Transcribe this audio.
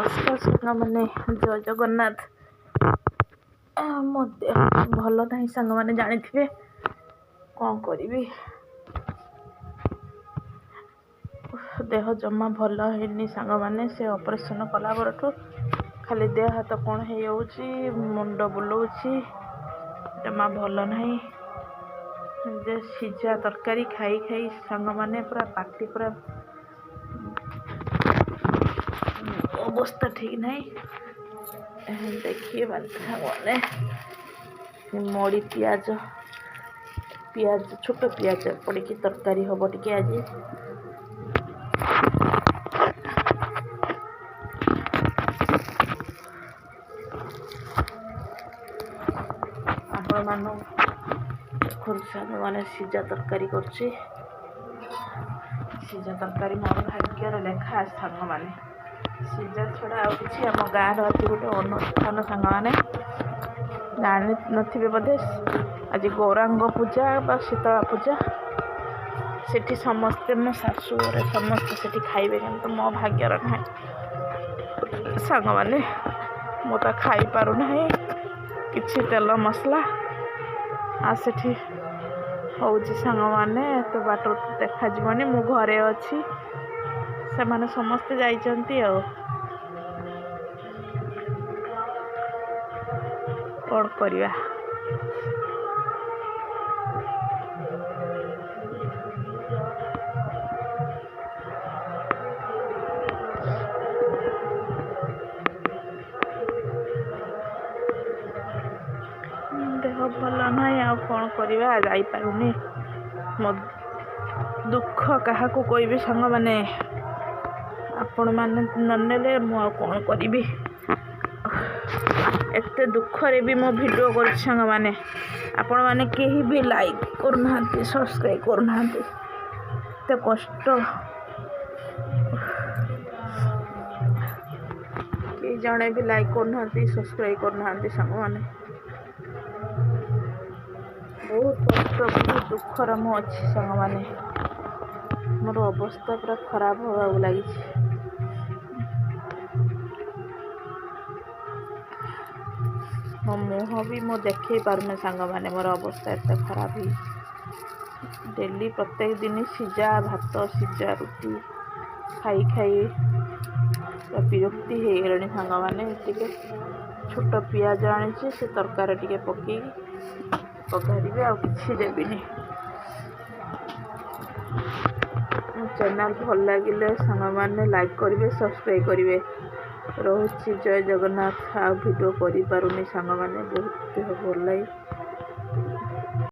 नमस्कार सांग मैंने जय जगन्नाथ। मो देह भल ना सांग मैंने जानी थे कौन करी देह जमा भल है सांग मैंने से ऑपरेशन कला बरठू खाली देह हाथ कौन हो मुंड बुलाऊँ जमा भल ना जे सीझा तरकारी खाई खाई सांग मैंने पूरा पार्टी पूरा अवस्था ठीक नहीं। देखिए मैंने मड़ी पियाज पियाज छोट पियाज पड़ी तरकारी हम टे आज आपण मान मैंने सीझा तरकारी कर सीझा तरकारी मोर भाग्यर लेखा सांग मैंने सीझा छड़ा आम गाँव आज गोटे अनुष्ठान सांग मैंने जानी नथिबे बोधे आज गौरांग पूजा बा शीतला पूजा सेठी समस्ते मो शाशु घरे समस्ते सेठी खाइबे किंतु मो भाग्यर ना सांग मैंने मो तो खाई पारू ना किछि तेल मसला आ सेठी हूँ सांग मैंने तो बाट देखा जीवनी मु घरे अच्छी से माने समस्ते जाइचंती कौन करवा देह भल ना आ कौन करवा जापारूनी मो दुख क्या कहबी सांग मैंने आपण मैंने ननेले मु कौन करी एते दुखरे भी मो वीडियो कर सांग मैंने आपण मैंने कहीं भी लाइक करना सब्सक्राइब करना एते कष्ट कई जड़े भी लाइक करना सब्सक्राइब करना सांग मैंने बहुत कष्ट बहुत दुखर मु अच्छी सांग मैंने मोर अवस्था पूरा खराब होगा लगी मो मुँह भी मो देखे पारुने सांग मैंने मोर अवस्था एत खराब ही डेली प्रत्येक दिन सीझा भात सीझा रुटी खाई खाई विरक्ति हो गले सांग मैंने टे छोट पियाज आनी से तरकारी टे पकई पघारे आ कि देविनी चैनल भल लगे सांग मैंने लाइक करेंगे सब्सक्राइब करेंगे रोची जय जगन्नाथ आ वीडियो कर पारुनी सांग मैंने बहुत देह भल लगे।